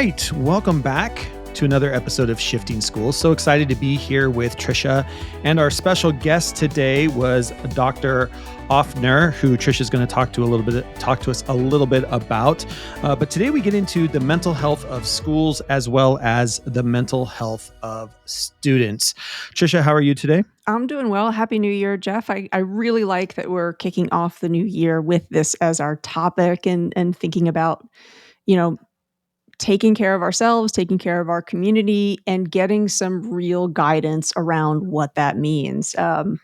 right, welcome back to another episode of Shifting Schools. So excited to be here with Trisha, and our special guest today was Dr. Offner, who Trisha is going to talk to us a little bit about. But today we get into the mental health of schools as well as the mental health of students. Trisha, how are you today? I'm doing well. Happy New Year, Jeff. I really like that we're kicking off the new year with this as our topic and thinking about, taking care of ourselves, taking care of our community, and getting some real guidance around what that means. Dr.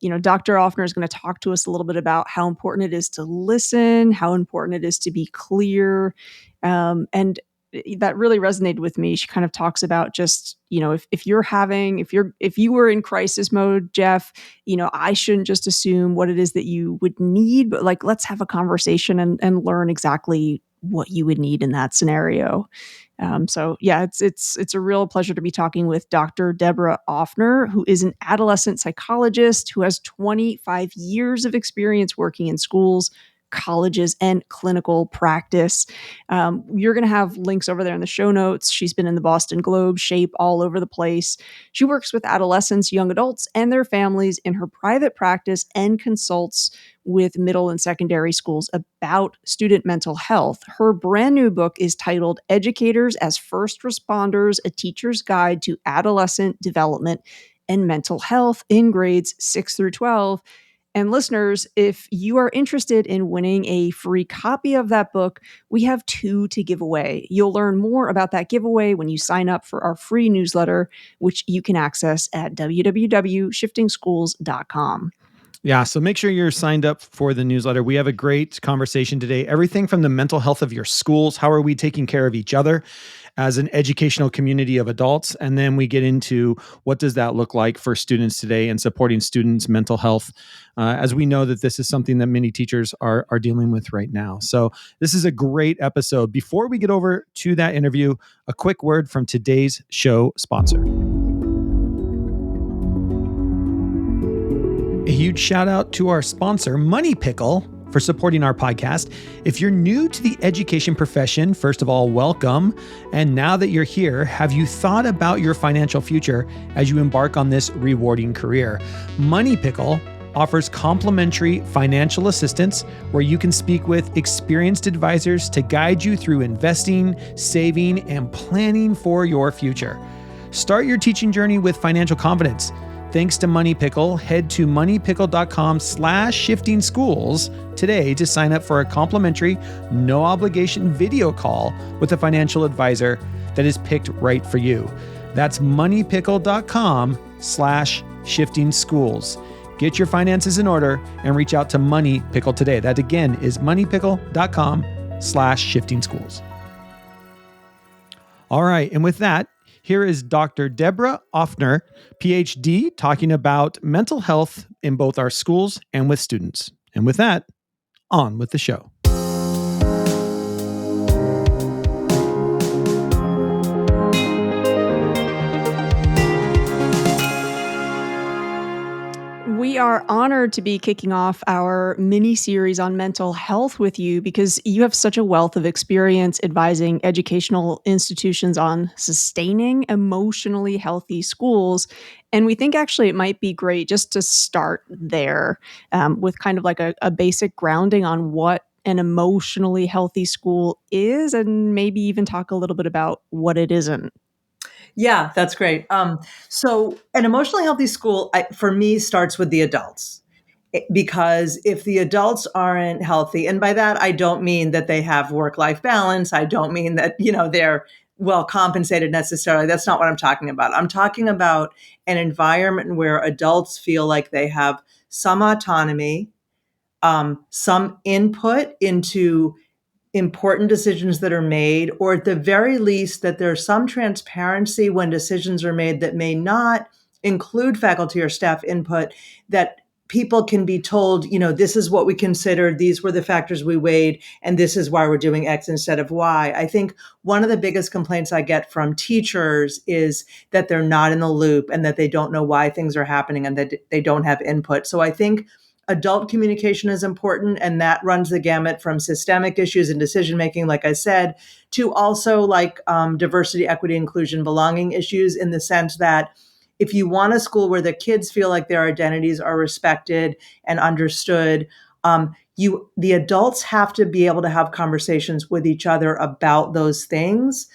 Offner is going to talk to us a little bit about how important it is to listen, how important it is to be clear. And that really resonated with me. She kind of talks about just, if you were in crisis mode, Jeff, I shouldn't just assume what it is that you would need, but let's have a conversation and learn exactly what you would need in that scenario. It's a real pleasure to be talking with Dr. Deborah Offner, who is an adolescent psychologist who has 25 years of experience working in schools, colleges, and clinical practice. You're going to have links over there in the show notes. She's been in the Boston Globe, Shape, all over the place. She works with adolescents, young adults, and their families in her private practice and consults with middle and secondary schools about student mental health. Her brand new book is titled Educators as First Responders, A Teacher's Guide to Adolescent Development and Mental Health in Grades 6 through 12. And listeners, if you are interested in winning a free copy of that book, we have 2 to give away. You'll learn more about that giveaway when you sign up for our free newsletter, which you can access at www.shiftingschools.com. Yeah, so make sure you're signed up for the newsletter. We have a great conversation today. Everything from the mental health of your schools, how are we taking care of each other as an educational community of adults? And then we get into what does that look like for students today and supporting students' mental health, as we know that this is something that many teachers are dealing with right now. So this is a great episode. Before we get over to that interview, a quick word from today's show sponsor. A huge shout out to our sponsor, Money Pickle, for supporting our podcast. If you're new to the education profession, first of all, welcome. And now that you're here, have you thought about your financial future as you embark on this rewarding career? Money Pickle offers complimentary financial assistance where you can speak with experienced advisors to guide you through investing, saving, and planning for your future. Start your teaching journey with financial confidence. Thanks to Money Pickle, head to moneypickle.com/shiftingschools today to sign up for a complimentary, no obligation video call with a financial advisor that is picked right for you. That's moneypickle.com/shiftingschools. Get your finances in order and reach out to Money Pickle today. That again is moneypickle.com/shiftingschools. All right. And with that, here is Dr. Deborah Offner, PhD, talking about mental health in both our schools and with students. And with that, on with the show. We are honored to be kicking off our mini-series on mental health with you because you have such a wealth of experience advising educational institutions on sustaining emotionally healthy schools. And we think actually it might be great just to start there with kind of like a basic grounding on what an emotionally healthy school is, and maybe even talk a little bit about what it isn't. Yeah, that's great. So an emotionally healthy school, for me, starts with the adults. Because if the adults aren't healthy, and by that, I don't mean that they have work-life balance. I don't mean that, they're well compensated necessarily. That's not what I'm talking about. I'm talking about an environment where adults feel like they have some autonomy, some input into important decisions that are made, or at the very least, that there's some transparency when decisions are made that may not include faculty or staff input, that people can be told, this is what we considered, these were the factors we weighed, and this is why we're doing X instead of Y. I think one of the biggest complaints I get from teachers is that they're not in the loop and that they don't know why things are happening and that they don't have input. So I think adult communication is important, and that runs the gamut from systemic issues and decision making, like I said, to also like diversity, equity, inclusion, belonging issues, in the sense that if you want a school where the kids feel like their identities are respected and understood, the adults have to be able to have conversations with each other about those things,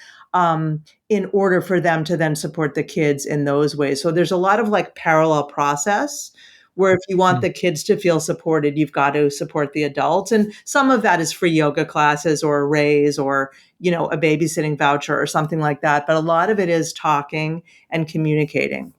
in order for them to then support the kids in those ways. So there's a lot of like parallel process where if you want the kids to feel supported, you've got to support the adults. And some of that is free yoga classes or a raise or, a babysitting voucher or something like that. But a lot of it is talking and communicating.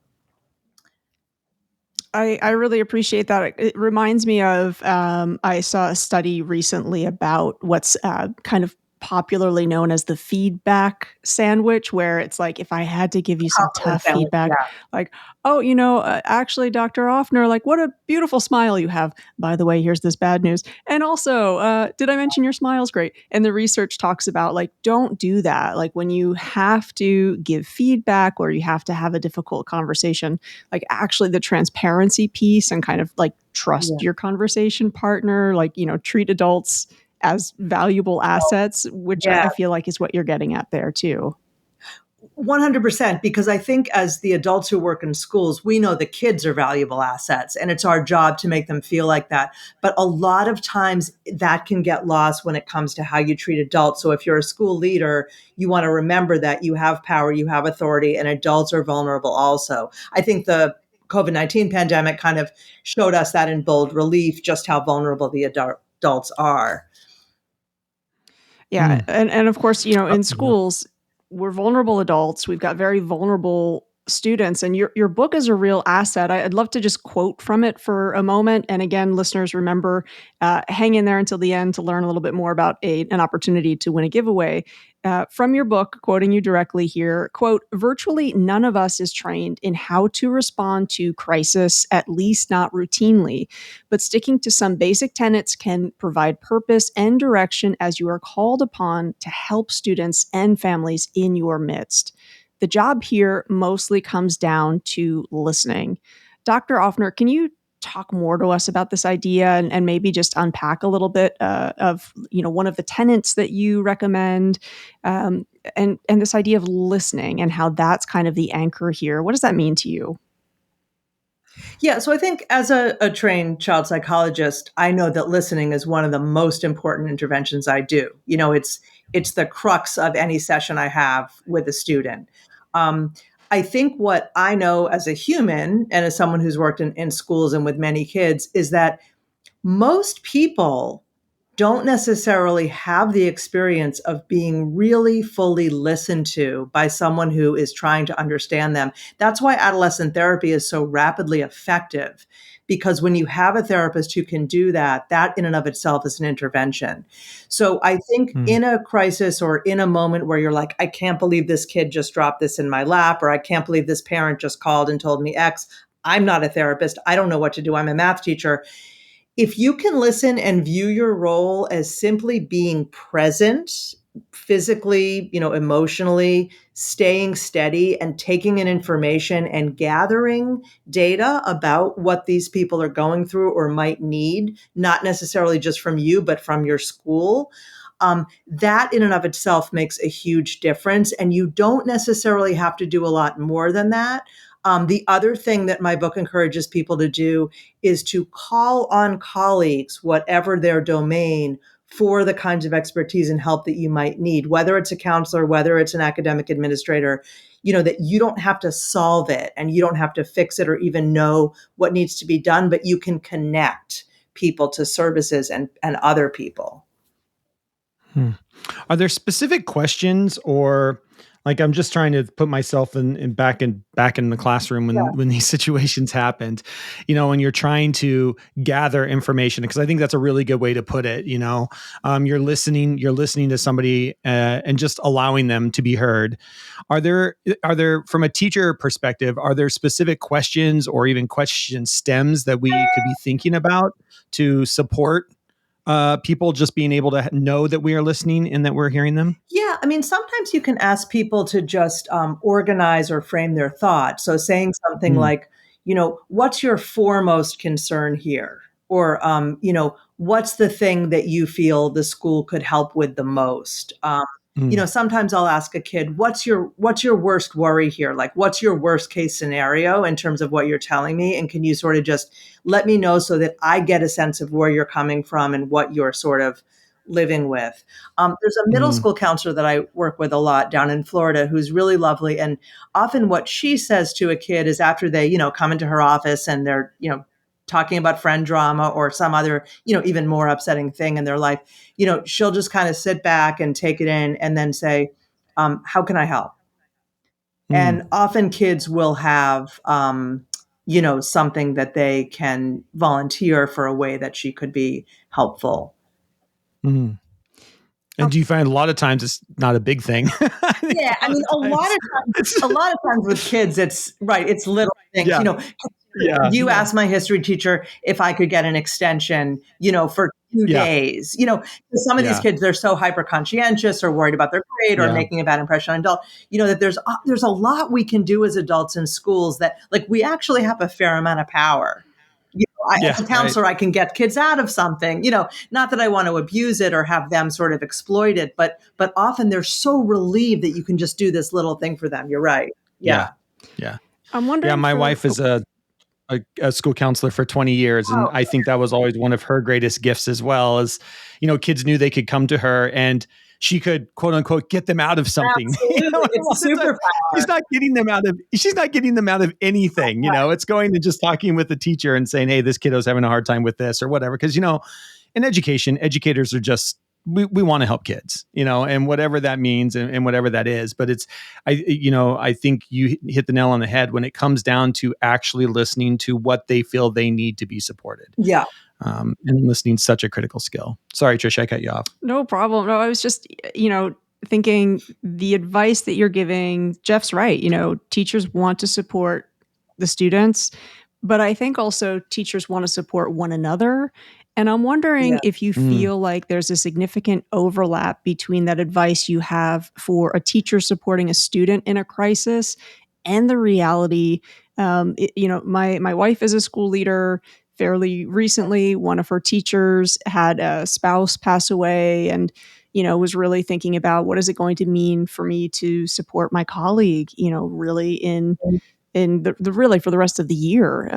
I really appreciate that. It reminds me of I saw a study recently about what's kind of popularly known as the feedback sandwich, where it's like, if I had to give you some Compliment tough sandwich, feedback, yeah. like, oh, actually, Dr. Offner, like, what a beautiful smile you have. By the way, here's this bad news. And also, did I mention your smile's great? And the research talks about like, don't do that. Like when you have to give feedback or you have to have a difficult conversation, like actually the transparency piece and kind of like trust Yeah. your conversation partner, like, treat adults as valuable assets, which Yeah. I feel like is what you're getting at there too. 100%, because I think as the adults who work in schools, we know the kids are valuable assets and it's our job to make them feel like that. But a lot of times that can get lost when it comes to how you treat adults. So if you're a school leader, you want to remember that you have power, you have authority, and adults are vulnerable also. I think the COVID-19 pandemic kind of showed us that in bold relief, just how vulnerable the adults are. Yeah. And of course, in Yeah. schools, we're vulnerable adults. We've got very vulnerable students, and your book is a real asset. I'd love to just quote from it for a moment. And again, listeners, remember, hang in there until the end to learn a little bit more about an opportunity to win a giveaway. From your book, quoting you directly here, quote, virtually none of us is trained in how to respond to crisis, at least not routinely, but sticking to some basic tenets can provide purpose and direction as you are called upon to help students and families in your midst. The job here mostly comes down to listening. Dr. Offner, can you talk more to us about this idea and maybe just unpack a little bit of one of the tenets that you recommend, and this idea of listening and how that's kind of the anchor here? What does that mean to you? Yeah, so I think as a trained child psychologist, I know that listening is one of the most important interventions I do. It's the crux of any session I have with a student. Um, I think what I know as a human and as someone who's worked in schools and with many kids is that most people don't necessarily have the experience of being really fully listened to by someone who is trying to understand them. That's why adolescent therapy is so rapidly effective, because when you have a therapist who can do that, that in and of itself is an intervention. So I think in a crisis or in a moment where you're like, I can't believe this kid just dropped this in my lap, or I can't believe this parent just called and told me X. I'm not a therapist. I don't know what to do. I'm a math teacher. If you can listen and view your role as simply being present, physically, emotionally, staying steady and taking in information and gathering data about what these people are going through or might need, not necessarily just from you, but from your school, that in and of itself makes a huge difference. And you don't necessarily have to do a lot more than that. The other thing that my book encourages people to do is to call on colleagues, whatever their domain, for the kinds of expertise and help that you might need, whether it's a counselor, whether it's an academic administrator, that you don't have to solve it and you don't have to fix it or even know what needs to be done, but you can connect people to services and other people. Are there specific questions, or like, I'm just trying to put myself in back in the classroom when these situations happened, when you're trying to gather information, because I think that's a really good way to put it. You're listening to somebody, and just allowing them to be heard. Are there from a teacher perspective, are there specific questions or even question stems that we could be thinking about to support people just being able to know that we are listening and that we're hearing them? Yeah, I mean, sometimes you can ask people to just organize or frame their thoughts. So saying something Mm. like, what's your foremost concern here? what's the thing that you feel the school could help with the most? Mm. Sometimes I'll ask a kid, what's your worst worry here? Like, what's your worst case scenario in terms of what you're telling me? And can you sort of just let me know so that I get a sense of where you're coming from and what you're sort of living with? There's a middle Mm. school counselor that I work with a lot down in Florida who's really lovely. And often what she says to a kid is after they, come into her office and they're, talking about friend drama or some other, even more upsetting thing in their life, she'll just kind of sit back and take it in and then say, how can I help? Mm. And often kids will have, something that they can volunteer for a way that she could be helpful. Mm. And do you find a lot of times it's not a big thing? I think Yeah, I a lot mean, of times a lot of times with kids, it's right. It's little things. yeah, yeah, You yeah, asked my history teacher if I could get an extension, for two yeah, days. 'Cause some of these yeah, kids, they're so hyper conscientious or worried about their grade or yeah, making a bad impression on adult. That there's a lot we can do as adults in schools that like we actually have a fair amount of power. yeah, As a right. counselor, I can get kids out of something, not that I want to abuse it or have them sort of exploit it, but often they're so relieved that you can just do this little thing for them. You're right. Yeah, Yeah. yeah, I'm yeah. wondering My for wife is a school counselor for 20 years. And I think that was always one of her greatest gifts as well as, kids knew they could come to her and she could quote unquote, get them out of something. Absolutely. A lot It's a of times, superpower. she's not getting them out of anything, it's going to just talking with the teacher and saying, hey, this kiddo's having a hard time with this or whatever. Cause in education, educators are just, we want to help kids, and whatever that means and whatever that is. But I think you hit the nail on the head when it comes down to actually listening to what they feel they need to be supported. Yeah. And listening is such a critical skill. Sorry, Trish, I cut you off. No problem. No, I was just, thinking the advice that you're giving, Jeff's right. Teachers want to support the students, but I think also teachers want to support one another. And I'm wondering Yeah. if you Mm. feel like there's a significant overlap between that advice you have for a teacher supporting a student in a crisis and the reality. My wife is a school leader. Fairly recently, one of her teachers had a spouse pass away and was really thinking about what is it going to mean for me to support my colleague, really in the really for the rest of the year.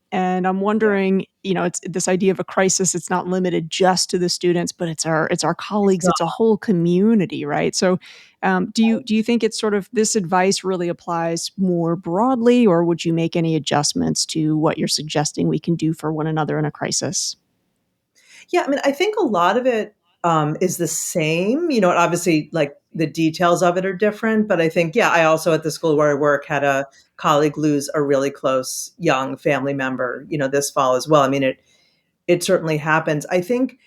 And I'm Yeah. wondering, it's this idea of a crisis. It's not limited just to the students, but it's our colleagues. It's a whole community, right? So, do you think it's sort of this advice really applies more broadly, or would you make any adjustments to what you're suggesting we can do for one another in a crisis? Yeah, I mean, I think a lot of it is the same. Obviously, like the details of it are different, but I think, yeah, I also at the school where I work had a colleague lose a really close young family member, this fall as well. I mean, it certainly happens. I think,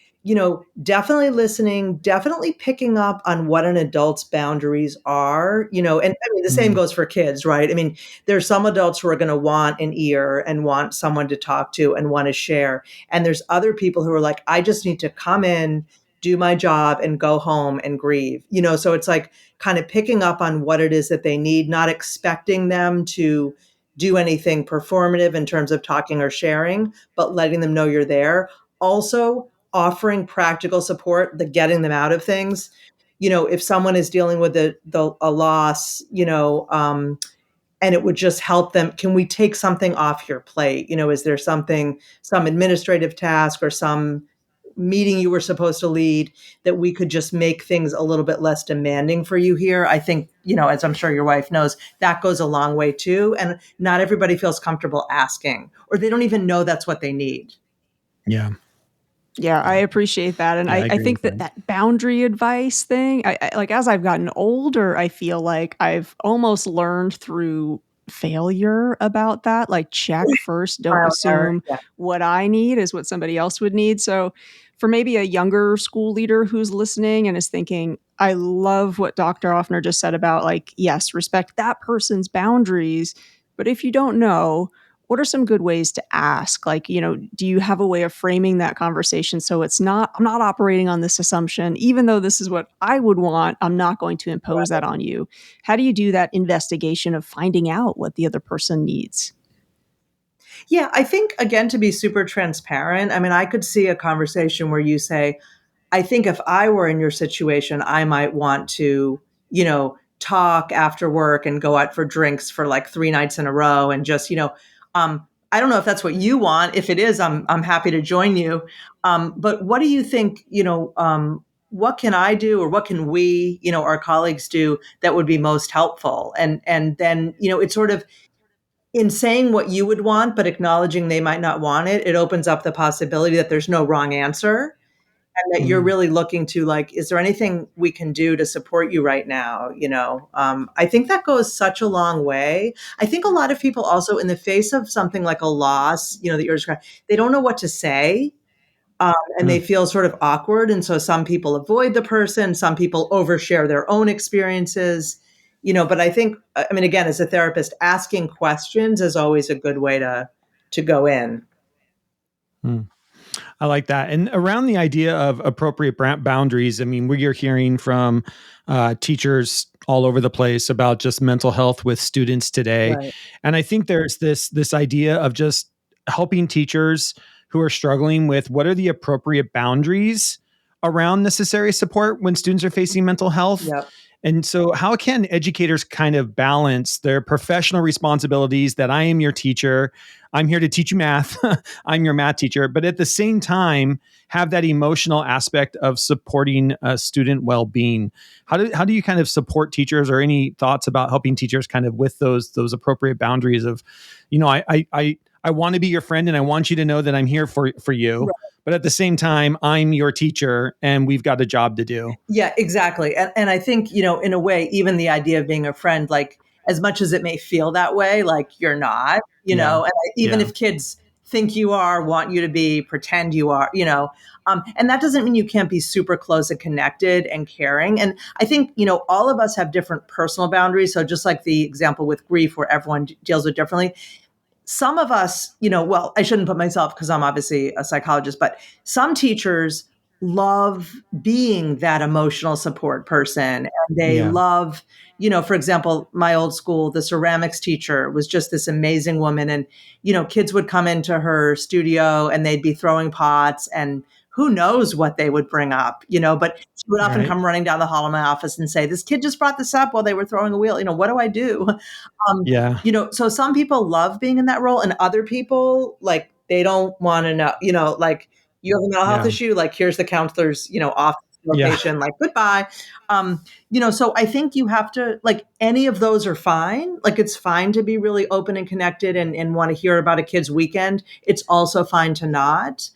definitely listening, definitely picking up on what an adult's boundaries are, and I mean, the same Mm. goes for kids, right? I mean, there's some adults who are going to want an ear and want someone to talk to and want to share. And there's other people who are like, I just need to come in, do my job and go home and grieve, so it's like kind of picking up on what it is that they need, not expecting them to do anything performative in terms of talking or sharing, but letting them know you're there. Also, offering practical support, the getting them out of things. If someone is dealing with a loss, and it would just help them. Can we take something off your plate? Is there some administrative task or some meeting you were supposed to lead that we could just make things a little bit less demanding for you here? I think, as I'm sure your wife knows, that goes a long way too. And not everybody feels comfortable asking, or they don't even know that's what they need. Yeah. Yeah, I Yeah. appreciate that. And Yeah. I I agree think with that that. that boundary advice thing, I like as I've gotten older, I feel like I've almost learned through failure about that. Like, check first, don't Trial and error. assume Yeah. what I need is what somebody else would need. So, for maybe a younger school leader who's listening and is thinking, I love what Dr. Offner just said about, like, yes, respect that person's boundaries. But if you don't know, what are some good ways to ask? Like, do you have a way of framing that conversation so I'm not operating on this assumption, even though this is what I would want, I'm not going to impose that on you. How do you do that investigation of finding out what the other person needs? Yeah, I think, again, to be super transparent, I mean, I could see a conversation where you say, I think if I were in your situation, I might want to, talk after work and go out for drinks for like 3 nights in a row and just, I don't know if that's what you want. If it is, I'm happy to join you. But what do you think, what can I do or what can we, our colleagues do that would be most helpful? And then, it's sort of in saying what you would want, but acknowledging they might not want it, it opens up the possibility that there's no wrong answer and that you're Mm, really looking to like, is there anything we can do to support you right now? I think that goes such a long way. I think a lot of people also in the face of something like a loss, that you're describing, they don't know what to say. And they mm. feel sort of awkward. And so some people avoid the person, some people overshare their own experiences, but I think, I mean, again, as a therapist, asking questions is always a good way to go in. Mm. I like that. And around the idea of appropriate boundaries, I mean, we're hearing from teachers all over the place about just mental health with students today. Right. And I think there's this idea of just helping teachers who are struggling with what are the appropriate boundaries around necessary support when students are facing mental health. Yep. And so, how can educators kind of balance their professional responsibilities that I am your teacher, I'm here to teach you math, I'm your math teacher, but at the same time, have that emotional aspect of supporting student well being? How do you kind of support teachers, or any thoughts about helping teachers kind of with those appropriate boundaries of, I want to be your friend and I want you to know that I'm here for you. But at the same time, I'm your teacher and we've got a job to do. Yeah, exactly. And I think, in a way, even the idea of being a friend, like as much as it may feel that way, like you're not, Yeah. even Yeah. if kids think you are, want you to be, pretend you are, and that doesn't mean you can't be super close and connected and caring. And I think, all of us have different personal boundaries. So just like the example with grief where everyone deals with differently, some of us, well, I shouldn't put myself because I'm obviously a psychologist, but some teachers love being that emotional support person. And they Yeah. love, for example, my old school, the ceramics teacher was just this amazing woman. And, kids would come into her studio and they'd be throwing pots and who knows what they would bring up, but she would often Right. come running down the hall of my office and say, this kid just brought this up while they were throwing a wheel. What do I do? Um, Yeah. so some people love being in that role and other people, like, they don't want to know, like, you have a mental health Yeah. issue, like, here's the counselor's, office Yeah. location, like, goodbye. So I think you have to, like, any of those are fine. Like, it's fine to be really open and connected and want to hear about a kid's weekend. It's also fine to not.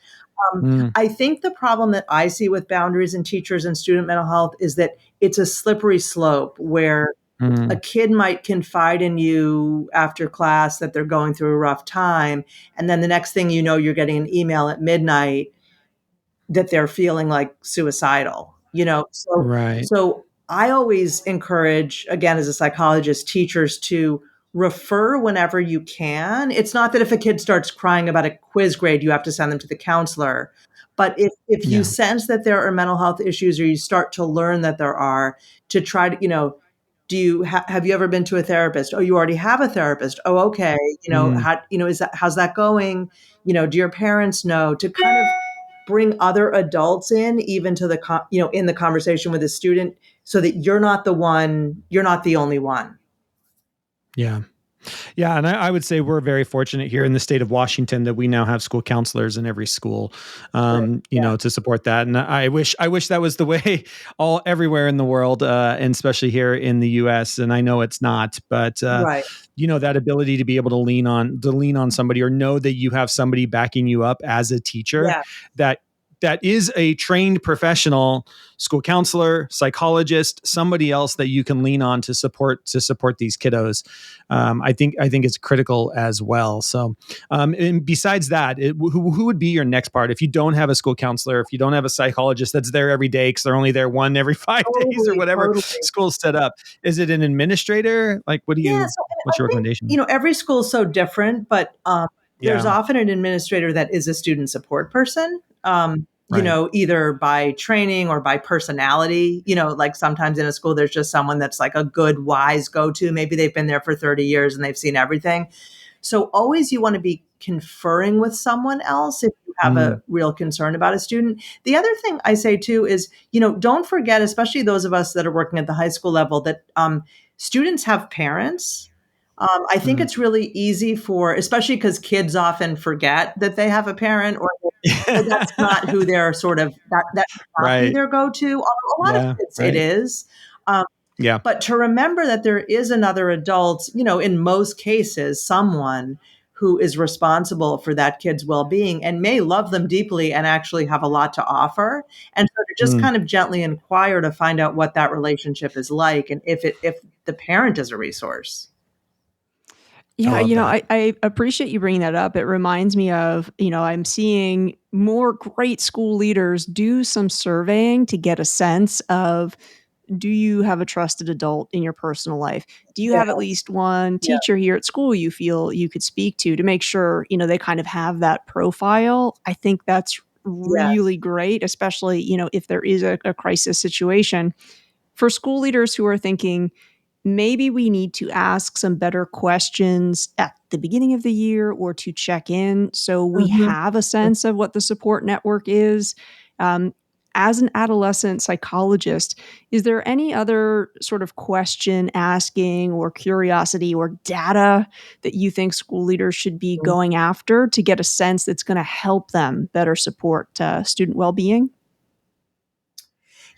Mm, I think the problem that I see with boundaries and teachers and student mental health is that it's a slippery slope where a mm. kid might confide in you after class that they're going through a rough time. And then the next thing you know, you're getting an email at midnight that they're feeling like suicidal, So, Right. so I always encourage, again, as a psychologist, teachers to refer whenever you can. It's not that if a kid starts crying about a quiz grade, you have to send them to the counselor. But if you Yeah. sense that there are mental health issues or you start to learn that there are, to try to, do you have you ever been to a therapist? Oh, you already have a therapist. Oh, okay. Mm, How, how's that going? Do your parents know, to kind of bring other adults in, even to the, in the conversation with a student so that you're not the only one. yeah. Yeah. And I would say we're very fortunate here in the state of Washington that we now have school counselors in every school, Right. Yeah. to support that. And I wish that was the way all everywhere in the world, and especially here in the US. And I know it's not, but, Right. that ability to be able to lean on somebody, or know that you have somebody backing you up as a teacher Yeah. that is a trained professional, school counselor, psychologist, somebody else that you can lean on to support these kiddos. I think it's critical as well. So, and besides that, who would be your next part if you don't have a school counselor, if you don't have a psychologist that's there every day because they're only there one every 5 days or Totally. whatever Totally. school's set up? Is it an administrator? Like, Yeah. So I what's your think, recommendation? every school is so different, but there's Yeah, often an administrator that is a student support person. right. Either by training or by personality, like sometimes in a school, there's just someone that's like a good, wise go-to. Maybe they've been there for 30 years and they've seen everything. So always you want to be conferring with someone else if you have a real concern about a student. The other thing I say too is, don't forget, especially those of us that are working at the high school level, that students have parents. I think it's really easy especially because kids often forget that they have a parent, or that's not who they're that's not who Right. their go-to. Although a lot of kids it is. Um, Yeah. but to remember that there is another adult, in most cases, someone who is responsible for that kid's well-being and may love them deeply and actually have a lot to offer. And so to just kind of gently inquire to find out what that relationship is like, and if the parent is a resource. Yeah, love that. I appreciate you bringing that up. It reminds me of, I'm seeing more great school leaders do some surveying to get a sense of, do you have a trusted adult in your personal life? Do you Yeah. have at least one Yeah. teacher here at school you feel you could speak to make sure, they kind of have that profile? I think that's Yes. really great, especially, if there is a crisis situation. For school leaders who are thinking, maybe we need to ask some better questions at the beginning of the year or to check in so we Mhm. have a sense of what the support network is. Um, as an adolescent psychologist, is there any other sort of question asking or curiosity or data that you think school leaders should be going after to get a sense that's going to help them better support student well-being?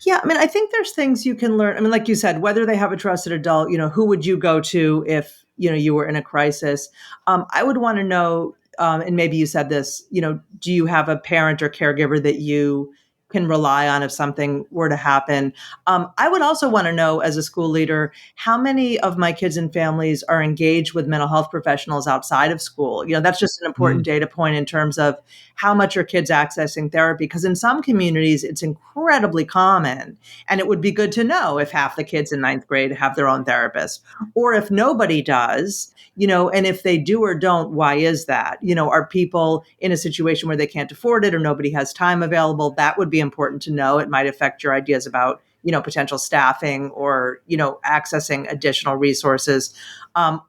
Yeah, I mean, I think there's things you can learn. I mean, like you said, whether they have a trusted adult, who would you go to if, you were in a crisis? I would want to know, and maybe you said this, do you have a parent or caregiver that you can rely on if something were to happen? I would also want to know, as a school leader, how many of my kids and families are engaged with mental health professionals outside of school. That's just an important data point in terms of how much are kids accessing therapy? Because in some communities, it's incredibly common. And it would be good to know if half the kids in ninth grade have their own therapist, or if nobody does, and if they do or don't, why is that? Are people in a situation where they can't afford it or nobody has time available? That would be important to know. It might affect your ideas about potential staffing or, accessing additional resources.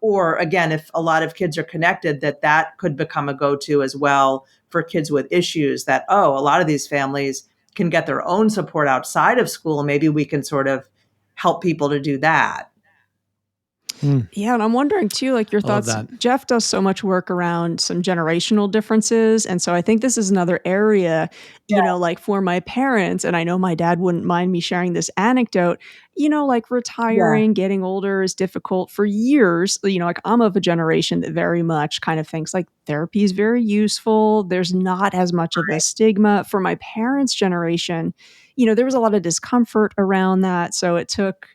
Or again, if a lot of kids are connected, that could become a go-to as well for kids with issues, that, a lot of these families can get their own support outside of school. Maybe we can sort of help people to do that. Yeah, and I'm wondering too, like your I love thoughts. that. Jeff does so much work around some generational differences. And so I think this is another area, like for my parents, and I know my dad wouldn't mind me sharing this anecdote, like Yeah. retiring, getting older is difficult for years. Like I'm of a generation that very much kind of thinks like therapy is very useful. There's not as much of a stigma. For my parents' generation, there was a lot of discomfort around that. So it took,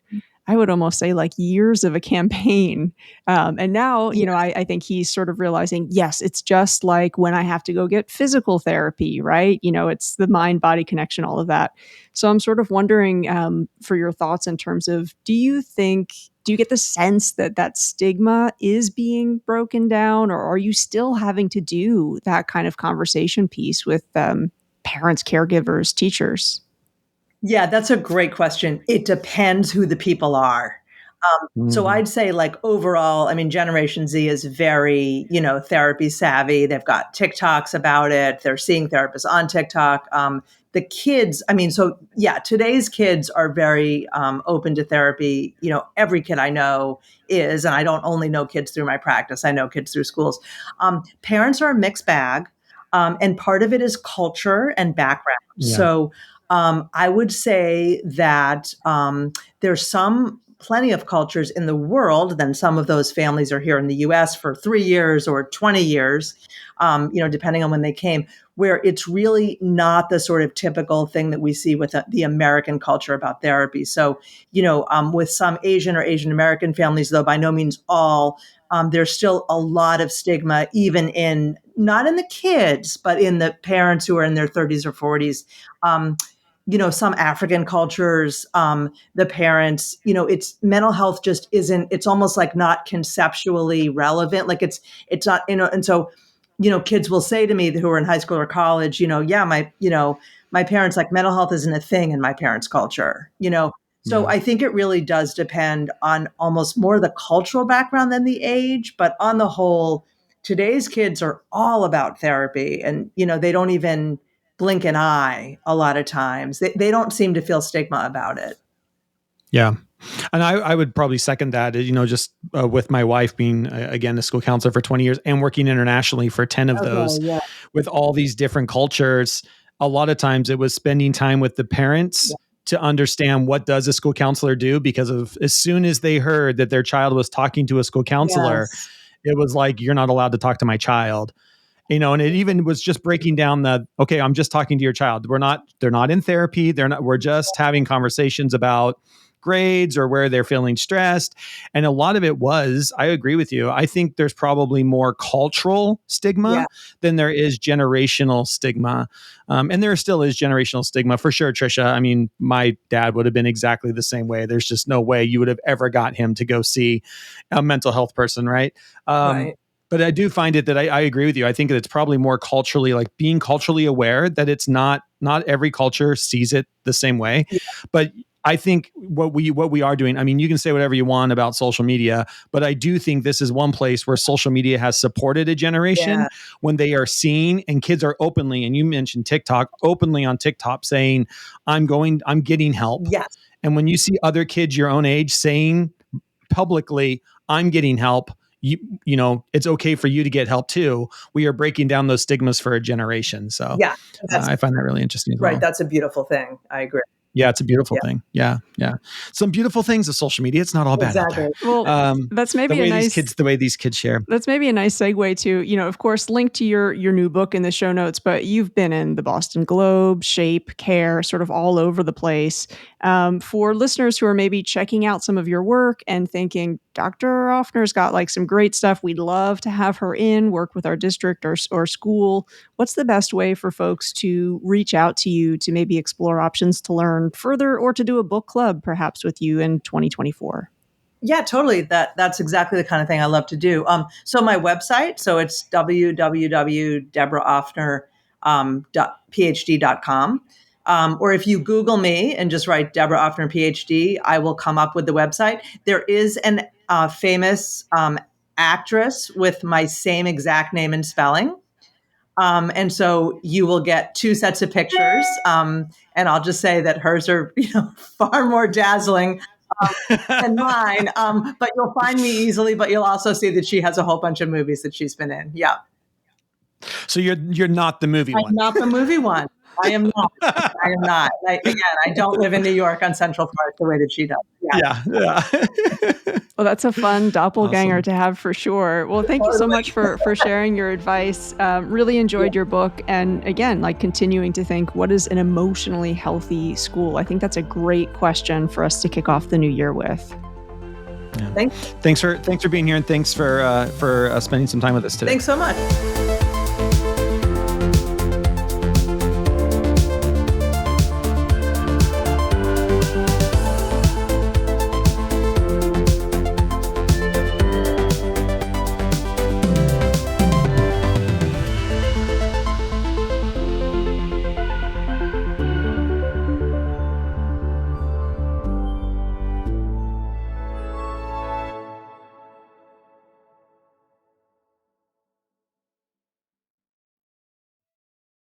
I would almost say, like years of a campaign. And now, I think he's sort of realizing, yes, it's just like when I have to go get physical therapy, right? It's the mind body connection, all of that. So I'm sort of wondering for your thoughts in terms of, do you get the sense that that stigma is being broken down, or are you still having to do that kind of conversation piece with parents, caregivers, teachers? Yeah, that's a great question. It depends who the people are. So I'd say, like, overall, I mean, Generation Z is very, therapy savvy. They've got TikToks about it. They're seeing therapists on TikTok. The kids, I mean, so yeah, today's kids are very open to therapy. Every kid I know is, and I don't only know kids through my practice, I know kids through schools. Parents are a mixed bag. And part of it is culture and background. Yeah. So I would say that there's plenty of cultures in the world, then some of those families are here in the US for 3 years or 20 years, depending on when they came, where it's really not the sort of typical thing that we see with the American culture about therapy. So, with some Asian or Asian American families, though by no means all, there's still a lot of stigma, even not in the kids, but in the parents who are in their 30s or 40s. Some African cultures, the parents, it's mental health just isn't, it's almost like not conceptually relevant. Like it's not, and so, kids will say to me who are in high school or college, yeah, my parents, like, mental health isn't a thing in my parents' culture. So Yeah. I think it really does depend on almost more the cultural background than the age, but on the whole, Today's kids are all about therapy, and they don't even blink an eye a lot of times. They don't seem to feel stigma about it. Yeah. And I would probably second that, just with my wife being, again, a school counselor for 20 years and working internationally for 10 of those, Yeah. with all these different cultures. A lot of times it was spending time with the parents to understand what does a school counselor do, because of as soon as they heard that their child was talking to a school counselor, it was like, you're not allowed to talk to my child. And it even was just breaking down okay, I'm just talking to your child. They're not in therapy. We're just having conversations about grades or where they're feeling stressed. And a lot of it was, I agree with you. I think there's probably more cultural stigma than there is generational stigma. And there still is generational stigma for sure, Trisha. I mean, my dad would have been exactly the same way. There's just no way you would have ever got him to go see a mental health person, right? Right. But I do find it that I agree with you. I think that it's probably more culturally, like being culturally aware that it's not every culture sees it the same way. Yeah. But I think what we are doing, I mean, you can say whatever you want about social media, but I do think this is one place where social media has supported a generation when they are seeing, and kids are openly, and you mentioned TikTok, openly on TikTok saying, I'm getting help. Yes. And when you see other kids your own age saying publicly, I'm getting help, it's okay for you to get help too. We are breaking down those stigmas for a generation. So I find that really interesting as well. Right. That's a beautiful thing. I agree. Yeah, it's a beautiful thing. Yeah. Some beautiful things of social media. It's not all bad out there. Well, that's maybe the way these kids share. That's maybe a nice segue to, of course, link to your new book in the show notes, but you've been in the Boston Globe, Shape, Care, sort of all over the place. For listeners who are maybe checking out some of your work and thinking, Dr. Offner's got like some great stuff. We'd love to have her work with our district or school. What's the best way for folks to reach out to you to maybe explore options to learn further, or to do a book club perhaps with you in 2024? Yeah, totally. That's exactly the kind of thing I love to do. So my website, so it's www.deborah.offner.phd.com. Or if you Google me and just write Deborah Offner PhD, I will come up with the website. There is an famous actress with my same exact name and spelling. And so you will get two sets of pictures. And I'll just say that hers are, far more dazzling than mine. But you'll find me easily, but you'll also see that she has a whole bunch of movies that she's been in. Yeah. So you're not the movie one. I'm not the movie one. I am not. I don't live in New York on Central Park the way that she does. Yeah. Well, that's a fun doppelganger to have for sure. Well, thank you so much for sharing your advice. Really enjoyed your book. And again, like continuing to think, what is an emotionally healthy school? I think that's a great question for us to kick off the new year with. Yeah. Thanks for being here, and thanks for spending some time with us today. Thanks so much.